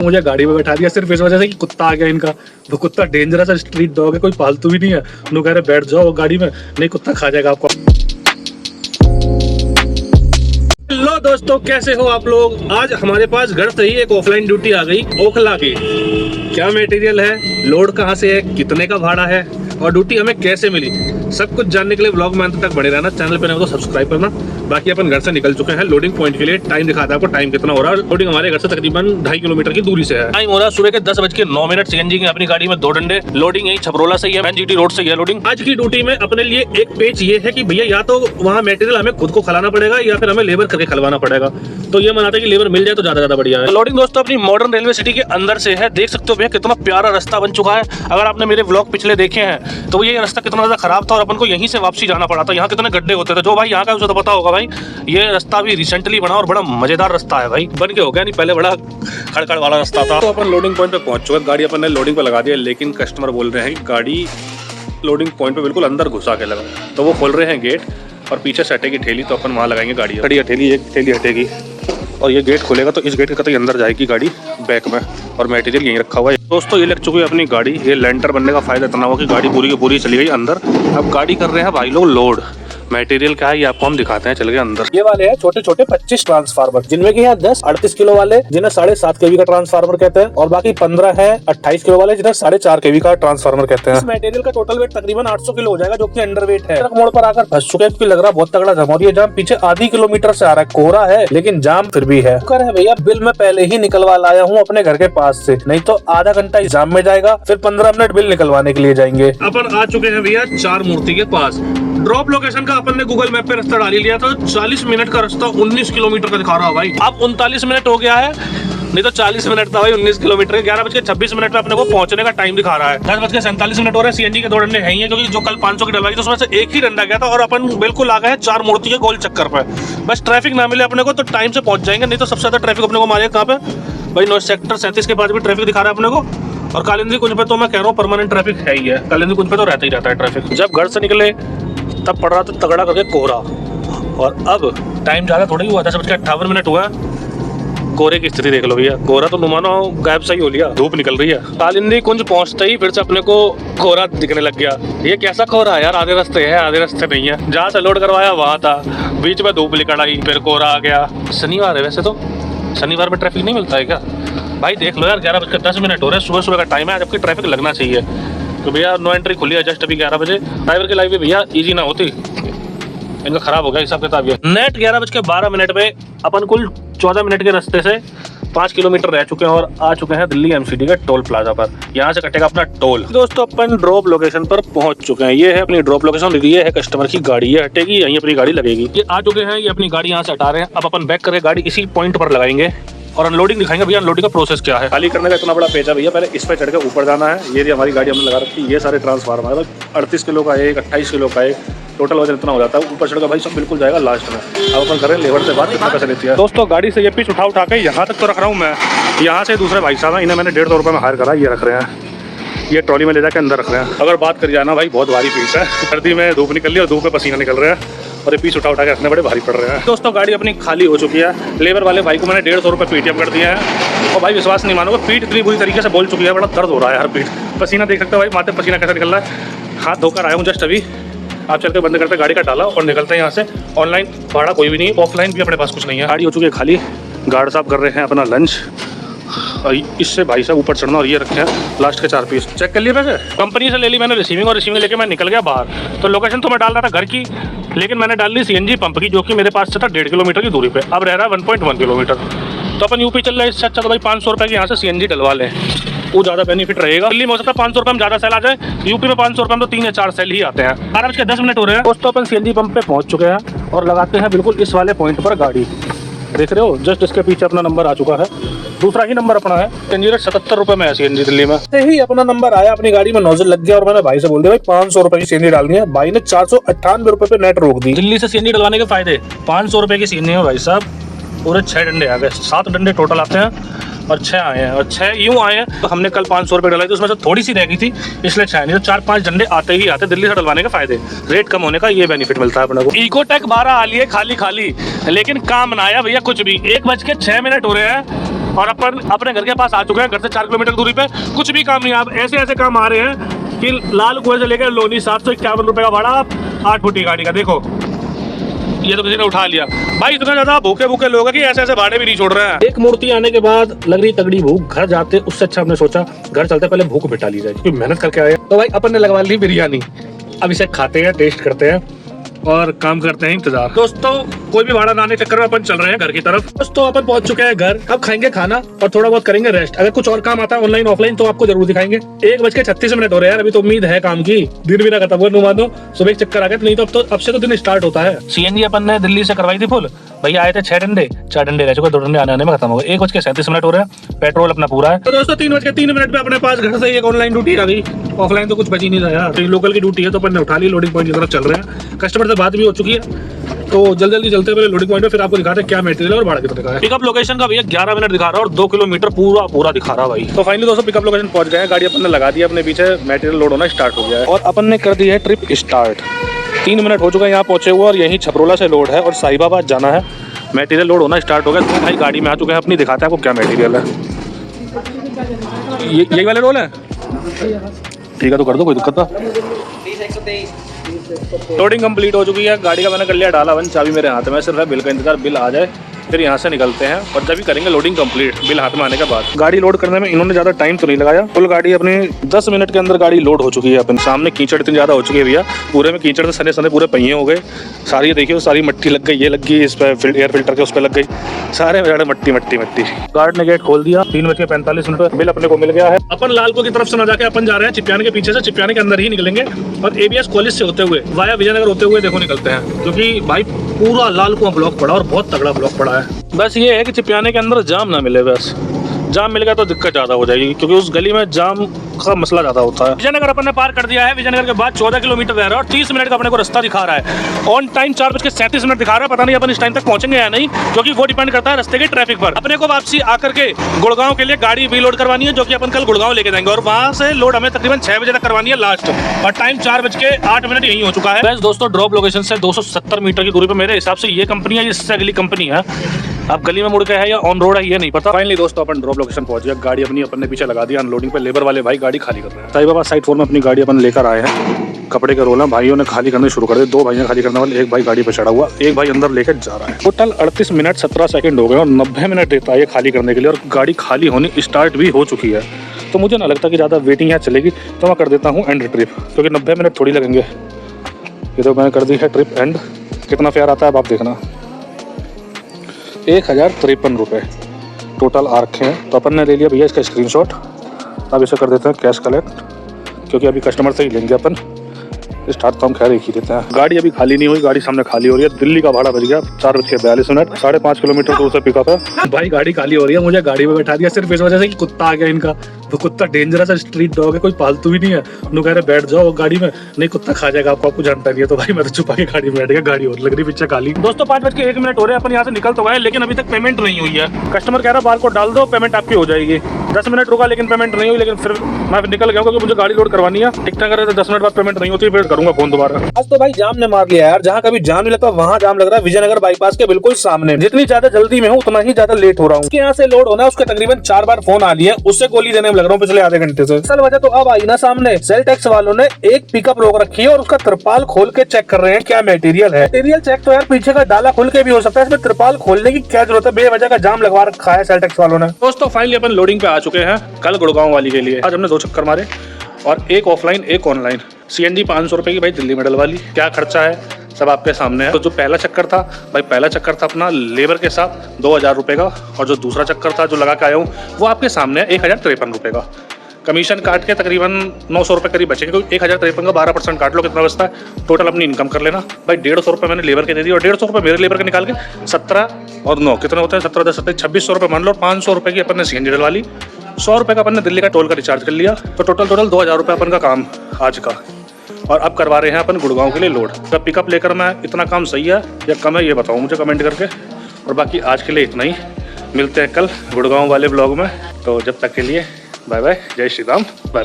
मुझे गाड़ी में बैठा दिया सिर्फ इस वजह से कि कुत्ता आ गया इनका। वो कुत्ता डेंजरस है, स्ट्रीट डॉग है, कोई पालतू भी नहीं है। लोग कह रहे बैठ जाओ गाड़ी में, नहीं कुत्ता खा जाएगा आपको। हेलो दोस्तों, कैसे हो आप लोग। आज हमारे पास घर से ही एक ऑफलाइन ड्यूटी आ गई ओखला की। क्या मटेरियल है, लोड कहाँ से है, कितने का भाड़ा है और ड्यूटी हमें कैसे मिली, सब कुछ जानने के लिए व्लॉग में अंत तक बने रहना। चैनल पे नए हो तो सब्सक्राइब करना। बाकी अपन घर से निकल चुके हैं लोडिंग पॉइंट के लिए। टाइम दिखाता है आपको, टाइम कितना हो रहा है। लोडिंग हमारे घर से तकरीबन 2.5 किलोमीटर की दूरी से है। टाइम हो रहा है सुबह के 10:09। सीएनजी की अपनी गाड़ी में 2 डंडे। लोडिंग यही छपरोला से ही है, एनजीटी रोड से ही है लोडिंग। आज की ड्यूटी में अपने लिए एक पेच ये है कि भैया या तो वहाँ मटेरियल हमें खुद को खलाना पड़ेगा या फिर हमें लेबर करके खलवाना पड़ेगा। तो ये मनाते हैं कि लेबर मिल जाए तो ज्यादा बढ़िया है। लोडिंग दोस्तों अपनी मॉडर्न रेलवे सिटी के अंदर से है। देख सकते हो भैया कितना प्यारा रास्ता बन चुका है। अगर आपने मेरे व्लॉग पिछले देखे हैं तो ये रास्ता कितना ज्यादा खराब था और अपन को यहीं से वापसी जाना पड़ा था। यहाँ कितने गड्ढे होते थे। जो भाई यहाँ का उसे तो पता होगा भाई, ये रास्ता भी रिसेंटली बना और बड़ा मजेदार रास्ता है भाई, बन के हो गया, नहीं पहले बड़ा खड़खड़ वाला रास्ता था। तो अपन लोडिंग पॉइंट पे पहुंच चुके हैं। गाड़ी अपन ने लोडिंग पे लगा दिया, लेकिन कस्टमर बोल रहे हैं कि गाड़ी लोडिंग पॉइंट पे बिल्कुल अंदर घुसा के लगा। तो वो खोल रहे हैं गेट और पीछे से हटेगी ठेली, तो अपन वहाँ लगाएंगे गाड़ी। गाड़ी हटेली, एक ठेली हटेगी और ये गेट खोलेगा तो इस गेट के कतई अंदर जाएगी गाड़ी बैक में, और मटेरियल यहीं रखा हुआ है। दोस्तों ये लग चुकी है अपनी गाड़ी। ये लेंटर बनने का फायदा इतना हुआ कि गाड़ी पूरी की पूरी चली गई अंदर। अब गाड़ी कर रहे हैं भाई लोग लोड। मटेरियल क्या है ये आपको हम दिखाते हैं, चल गए अंदर। ये वाले हैं छोटे छोटे 25 ट्रांसफार्मर, जिनमें कि यहाँ 10 38 किलो वाले जिन्हें 7.5 kV का ट्रांसफार्मर कहते हैं, और बाकी 15 है 28 किलो वाले जिन्हें 4.5 kV का ट्रांसफार्मर कहते हैं। इस मटेरियल का टोटल वेट तकरीबन 800 किलो हो जाएगा, जो कि अंडर वेट है। ट्रक मोड़ पर आकर फंस चुके हैं, लग रहा बहुत तगड़ा जाम। और ये जाम पीछे आधी किलोमीटर से आ रहा है। कोहरा है लेकिन जाम फिर भी है। कर है भैया, बिल मैं पहले ही निकलवा लाया हूँ अपने घर के पास से, नहीं तो आधा घंटा जाम में जाएगा, फिर 15 मिनट बिल निकलवाने के लिए जाएंगे। अपन आ चुके हैं भैया 4 मूर्ति के पास। ड्रॉप लोकेशन का अपन ने गूगल मैप पे रास्ता डाल लिया था। 40 मिनट का रास्ता 19 किलोमीटर का दिखा रहा है भाई। अब 39 मिनट हो गया है, नहीं तो 40 मिनट था भाई 19 किलोमीटर। 11:26 में अपने को पहुंचने का टाइम दिखा रहा है। 10:47 हो रहे हैं। सीएनजी के 2 डंडे हैं ही, क्योंकि जो कल 500 की डलवाई थी उसमें से एक ही डंडा गया था और अपन बिल्कुल आ गए हैं 4 मूर्ति के गोल चक्कर पे। बस ट्रैफिक ना मिले अपने को तो टाइम से पहुंच जाएंगे, नहीं तो सबसे ज्यादा ट्रैफिक अपने को मारेगा कहाँ पे भाई, 9 सेक्टर 37 के पास भी ट्रैफिक दिखा रहा है अपने को। और कालिंदी कुंज पे तो मैं कह रहा हूँ परमानेंट ट्रैफिक है ही है। कालिंदी कुंज पे तो रहता ही रहता है ट्रैफिक। जब घर से निकले तब पड़ रहा था तगड़ा करके कोहरा, और अब टाइम ज़्यादा थोड़ा ही हुआ, 10:58 हुआ। कोहरे की स्थिति देख लो भैया। कोहरा तो नुमानो गायब सही हो लिया, धूप निकल रही है। कालिंदी कुंज पहुंचते ही फिर से अपने को कोहरा दिखने लग गया। ये कैसा कोहरा है यार, आधे रास्ते है आधे रास्ते नहीं है। जहाँ से लोड करवाया वहाँ था, बीच में धूप निकल आई, फिर कोहरा आ गया। शनिवार है वैसे तो, शनिवार में ट्रैफिक नहीं मिलता है क्या भाई? देख लो यार, 11:10 हो रहे हैं, सुबह सुबह का टाइम है, जबकि ट्रैफिक लगना चाहिए। तो भैया नो एंट्री खुली है जस्ट अभी 11 बजे। ड्राइवर की लाइफ भी भैया इजी ना होती, इनका खराब हो गया हिसाब किताब। ये नेट 11:12 में अपन कुल 14 मिनट के रास्ते से 5 किलोमीटर रह चुके हैं और आ चुके हैं दिल्ली एमसीडी के टोल प्लाजा पर। यहाँ से कटेगा अपना टोल। दोस्तों अपन ड्रॉप लोकेशन पर पहुंच चुके हैं। ये है अपनी ड्रॉप लोकेशन, ये है कस्टमर की गाड़ी, ये हटेगी यहीं अपनी गाड़ी लगेगी। ये आ चुके हैं, ये अपनी गाड़ी यहाँ से हटा रहे हैं। अब अपन बैक करके गाड़ी इसी पॉइंट पर लगाएंगे और अनलोडिंग दिखाएंगे भैया। अनलोडिंग का प्रोसेस क्या है। खाली करने का इतना बड़ा पेचा भैया, पहले इस पे चढ़ के ऊपर जाना है। ये हमारी गाड़ी हमने लगा रखी है। ये सारे ट्रांसफार्मर है, 38 किलो का एक, 28 किलो का एक, टोटल वजन इतना हो जाता है। ऊपर चढ़ का भाई सब बिल्कुल जाएगा लास्ट में। अब अपन करें लेबर से बात, कितना पैसा लेती है। दोस्तों गाड़ी से ये पीस उठा के यहाँ तक तो रख रहा हूँ मैं। यहाँ से दूसरे भाई साहब हैं, इन्हें मैंने 150 रुपये में हायर करा, ये रख रहे हैं। ये ट्रॉली में ले जाकर अंदर रख रहे हैं। अगर बात करी जाना भाई, बहुत भारी पीस है। सर्दी में धूप निकल रही है और धूप में पसीना निकल रहा है और ये पीस उठा के रखने बड़े भारी पड़ रहे हैं। दोस्तों गाड़ी अपनी खाली हो चुकी है। लेबर वाले भाई को मैंने 150 रुपये पेटीएम कर दिया है। और भाई विश्वास नहीं मानोगे, पीठ इतनी बुरी तरीके से बोल चुकी है, बड़ा दर्द हो रहा है यार पीठ। पसीना देख सकते हो भाई, माथे पसीना कैसा निकल रहा है। हाथ धोकर आया हूँ जस्ट अभी। आप चल के बंद करते गाड़ी का डाला और निकलते हैं यहाँ से। ऑनलाइन भाड़ा कोई भी नहीं, ऑफलाइन भी अपने पास कुछ नहीं है। गाड़ी हो चुकी है खाली। गार्ड साहब कर रहे हैं अपना लंच और इससे भाई साहब ऊपर चढ़ना। और ये रखे हैं लास्ट के 4 पीस। चेक कर लिए पैसे, कंपनी से ले ली मैंने रिसीविंग, और रिसीविंग लेके मैं निकल गया बाहर। तो लोकेशन तो मैं डाल रहा था घर की, लेकिन मैंने डाल ली सीएनजी पंप की, जो कि मेरे पास से था 1.5 किलोमीटर की दूरी पे। अब रह रहा है 1.1 किलोमीटर। तो अपन यूपी चल रहे हैं, इससे अच्छा तो भाई 500 रुपये की यहाँ से सीएनजी डलवा लें, वो ज़्यादा बेनिफिट रहेगा। दिल्ली में हो सकता है 500 रुपये में ज़्यादा सेल आ जाए, यूपी में 500 रुपये में तो 3 या 4 सेल ही आते हैं। 12:10 हो रहे हैं दोस्तों, अपन सीएनजी पंप पे पहुँच चुके हैं और लगाते हैं बिल्कुल इस वाले पॉइंट पर गाड़ी। देख रहे हो जस्ट इसके पीछे अपना नंबर आ चुका है, दूसरा ही नंबर अपना है। सीएनजी रेट 77 रुपये में है सीएनजी दिल्ली में। ही अपना नंबर आया, अपनी गाड़ी में नोजल लग गया और मैंने भाई से बोल दिया भाई 500 रुपये की सीएनजी डालनी है। भाई ने 498 रुपये पे नेट रोक दी। दिल्ली से सीएनजी डलवाने के फायदे, 500 रुपये की सीएनजी में भाई साहब पूरे 6 डंडे आ गए। 7 डंडे टोटल आते हैं और 6 आए हैं, और 6 यूँ आए हैं। तो हमने कल 500 रुपये डलाई थी, उसमें से थोड़ी सी रह गई थी, इसलिए 6 नहीं तो 4-5 डंडे आते ही आते। दिल्ली से डलवाने के फायदे, रेट कम होने का ये बेनिफिट मिलता है अपने को। इकोटेक 12 आ लिए खाली खाली, लेकिन काम ना आया भैया कुछ भी। 1:06 हो रहे हैं और अपन अपने घर के पास आ चुके हैं। घर से 4 किलोमीटर दूरी पे कुछ भी काम नहीं। आप ऐसे ऐसे काम आ रहे हैं कि लाल कुएं से लेकर लोनी 751 रुपये का भाड़ा, 8 फुट की गाड़ी का। देखो ये तो किसी ने उठा लिया भाई। इतना ज्यादा भूखे भूखे लोग हैं कि ऐसे ऐसे भाड़े भी नहीं छोड़ रहे हैं। एक मूर्ति आने के बाद लग रही तगड़ी भूख, घर जाते उससे अच्छा हमने सोचा घर चलते पहले भूख मिटा ली जाए, क्योंकि मेहनत करके आए। तो भाई अपन ने लगवा ली बिरयानी। अब इसे खाते हैं, टेस्ट करते हैं और काम करते हैं इंतजार। दोस्तों कोई भी भाड़ा ना आने के चक्कर में अपन चल रहे हैं घर की तरफ। दोस्तों अपन पहुंच चुके हैं घर। अब खाएंगे खाना और थोड़ा बहुत करेंगे रेस्ट। अगर कुछ और काम आता है ऑनलाइन ऑफलाइन तो आपको जरूर दिखाएंगे। 1:36 हो रहे हैं यार, अभी तो उम्मीद है काम की। दिन भी ना खत्म हुआ, नु मानो सुबह चक्कर आ गए, नहीं तो अब से तो दिन स्टार्ट होता है। सीएनजी अपन ने दिल्ली से करवाई थी फुल। भैया आए थे 6 डंडे, 4 डंडे रह चुके, 2 डंडे आने में खत्म हो गए। 1:37 हो रहे हैं, पेट्रोल अपना पूरा है। तो दोस्तों 3:03 पे अपने पास घर से एक ऑनलाइन ड्यूटी आ गई। ऑफलाइन तो कुछ बची नहीं था यार, तो लोकल की ड्यूटी है तो अपन ने उठा ली। लोडिंग पॉइंट की तरफ चल रहे हैं, कस्टमर से बात भी हो चुकी है। तो जल्दी चलते हैं लोडिंग पॉइंट पे, फिर आपको दिखाते हैं क्या मटेरियल और भाड़ा कितना का है। पिकअप लोकेशन का भैया 11 मिनट दिखा रहा है और 2 किलोमीटर पूरा दिखा रहा भाई। तो फाइनली दोस्तों पिकअप लोकेशन पहुंच गए हैं। गाड़ी अपन ने लगा दी, अपने पीछे मटेरियल लोड होना स्टार्ट हो गया है और अपन ने कर दी है ट्रिप स्टार्ट। 3 मिनट हो चुका है यहाँ पहुंचे हुए और यहीं छपरोला से लोड है और साहिबाबाद जाना है। मटेरियल लोड होना स्टार्ट हो गया। तो भाई गाड़ी में आ चुके हैं अपनी, दिखाते हैं आपको क्या मटेरियल है। यही वाले रोल है, ठीक है तो कर दो, कोई दिक्कत ना। लोडिंग कंप्लीट हो चुकी है, गाड़ी का मैंने कर लिया डाला बंद। चाबी मेरे हाथ में, सिर्फ है बिल का इंतजार, बिल आ जाए फिर यहाँ से निकलते हैं और जब भी करेंगे लोडिंग कंप्लीट बिल हाथ में आने के बाद। गाड़ी लोड करने में इन्होंने ज़्यादा टाइम तो नहीं लगाया, फुल गाड़ी अपनी 10 मिनट के अंदर गाड़ी लोड हो चुकी है। अपन सामने कीचड़ इतनी ज़्यादा हो चुकी है भैया, पूरे में कीचड़ से सने पूरे पहिए हो गए सारी। देखिए सारी मट्टी लग गई, ये लग गई इस पर, एयर फिल्टर के उस पर लग गई, सारे में मट्टी। गार्ड ने गेट खोल दिया। 3:45 पर बिल अपने को मिल गया है। अपन लालपुर की तरफ से ना जाके अपन जा रहे हैं चिपियाने के पीछे से, चिपियाने के अंदर ही निकलेंगे और एबीएस कॉलेज से होते हुए वाया विजयनगर होते हुए देखो निकलते हैं, क्योंकि भाई पूरा लालकुआं ब्लॉक पड़ा और बहुत तगड़ा ब्लॉक पड़ा है। बस ये है कि चिपियाने के अंदर जाम ना मिले, बस जाम मिल गया तो दिक्कत ज़्यादा हो जाएगी, क्योंकि उस गली में जाम का मसला ज़्यादा होता है। विजयनगर अपन ने पार कर दिया है। विजयनगर के बाद 14 किलोमीटर रह रहा है और 30 मिनट का अपने को रास्ता दिखा रहा है। ऑन टाइम 4:37 दिखा रहा है। पता नहीं अपन इस टाइम तक पहुंचेंगे या नहीं, क्योंकि वो डिपेंड करता है रास्ते के ट्रैफिक पर। अपने को वापसी आकर के गुड़गांव के लिए गाड़ी भी लोड करवानी है, जो कि अपन कल गुड़गांव लेके जाएंगे और वहां से लोड हमें तकरीबन 6 बजे तक करवानी है लास्ट, और टाइम 4:08 यही हो चुका है। बस दोस्तों ड्रॉप लोकेशन से 270 मीटर की दूरी पर मेरे हिसाब से ये कंपनी है, इससे अगली कंपनी है। अब गली में मुड़ के है या ऑन रोड है ये नहीं पता। फाइनली दोस्तों अपन ड्रॉप लोकेशन पहुंच गया। गाड़ी अपनी अपन ने पीछे लगा दिया अनलोडिंग पे। लेबर वाले भाई गाड़ी खाली कर रहे हैं। साहिबाबाद साइड 4 में अपनी गाड़ी अपन लेकर आए हैं। कपड़े के रोल हैं, भाइयों ने खाली करने शुरू कर दिए। 2 भाइयां खाली करने वाले, एक भाई गाड़ी पे चढ़ा हुआ, एक भाई अंदर लेकर जा रहा है। टोटल 38 मिनट 17 सेकंड हो गए और 90 मिनट देता है ये खाली करने के लिए, और गाड़ी खाली होनी स्टार्ट भी हो चुकी है। तो मुझे ना लगता कि ज़्यादा वेटिंग यहाँ चलेगी, तो मैं कर देता हूँ एंड ट्रिप, क्योंकि 90 मिनट थोड़ी लगेंगे। ये तो मैंने कर दी है ट्रिप एंड। कितना फेयर आता है अब आप देखना, 1053 रुपये टोटल आ रखे हैं। तो अपन ने ले लिया भैया इसका स्क्रीनशॉट। अब इसे कर देते हैं कैश कलेक्ट, क्योंकि अभी कस्टमर से ही लेंगे अपन। स्टार्ट तो हम खैर एक ही देते हैं। गाड़ी अभी खाली नहीं हुई, गाड़ी सामने खाली हो रही है। दिल्ली का भाड़ा बच गया 4:42, 5.5 किलोमीटर दूर से पिकअप है। भाई गाड़ी खाली हो रही है, मुझे गाड़ी में बैठा दिया सिर्फ इस वजह से कि कुत्ता आ गया इनका। वो कुत्ता डेंजरस है, स्ट्रीट डॉग है, कोई पालतू भी नहीं है। उन्होंने कह रहे बैठ जाओ गाड़ी में, नहीं कुत्ता खा जाएगा आपको जानता नहीं है। तो भाई मैं तो छुपा के गाड़ी में बैठ गया, गाड़ी और लग रही पीछे खाली। दोस्तों 5:01 हो रहे हैं, अपन यहाँ से निकल तो गए, लेकिन अभी तक पेमेंट नहीं हुई है। कस्टमर कह रहा बार कोड डाल दो पेमेंट आपकी हो जाएगी। 10 मिनट रुका लेकिन पेमेंट नहीं हुई, लेकिन फिर मैं निकल गया क्योंकि मुझे गाड़ी लोड करवानी है। टिकट अगर 10 मिनट बाद पेमेंट नहीं होती फिर करूंगा फोन दोबारा। आज तो भाई जाम ने मार लिया यार, जहाँ कभी जाम नहीं लगता वहाँ जाम लग रहा है। विजयनगर बाईपास के बिल्कुल सामने। जितनी ज्यादा जल्दी में हूँ उतना ही ज्यादा लेट हो रहा हूँ। यहाँ से लोड होना है, उसके तकरीबन 4 बार फोन आ लिए, उससे गोली देने में लग रहा हूँ पिछले आधे घंटे से। असल वजह तो अब आई ना सामने। सेल टैक्स वालों ने एक पिकअप रोक रखी है और उसका त्रिपाल खोल के चेक कर रहे हैं क्या मटेरियल है। मटेरियल चेक तो यार पीछे का डाला खुल के भी हो सकता है, इसमें त्रिपाल खोलने की क्या जरूरत है? बेवजह का जाम लगवा रखा है सेल टैक्स वालों ने। दोस्तों फाइनली अपन लोडिंग पे आ चुके हैं कल गुड़गांव वाली के लिए। आज हमने 2 चक्कर मारे और एक ऑफलाइन एक ऑनलाइन। सीएनजी 500 रुपए की भाई दिल्ली मेडल वाली। क्या खर्चा है सब आपके सामने है। तो जो पहला चक्कर था भाई, पहला चक्कर था अपना लेबर के साथ 2000 रुपये का, और जो दूसरा चक्कर था जो लगा के आया हूँ वो आपके सामने है 1053 रुपये का। कमीशन काट के तकरीबन 900 रुपये करीब बचेंगे, क्योंकि 1053 का 12% काट लो, कितना बचता है टोटल अपनी इनकम कर लेना भाई। 150 रुपये मैंने लेबर के दे दी और 150 रुपये मेरे लेबर के निकाल के 17 और 9 कितने होते हैं, 17 10 27 2600 रुपये मान लो। 500 रुपये की अपन ने सीएनजी डलवा ली, 100 रुपये का अपन ने दिल्ली का टोल का रिचार्ज कर लिया। तो टोटल 2000 रुपये अपन का काम आज का। और अब करवा रहे हैं अपन गुड़गांव के लिए लोड। जब पिकअप लेकर मैं इतना काम सही है या कम है ये बताओ मुझे कमेंट करके। और बाकी आज के लिए इतना ही, मिलते हैं कल गुड़गांव वाले ब्लॉग में। तो जब तक के लिए बाय बाय, जय श्री राम, बाय बाय।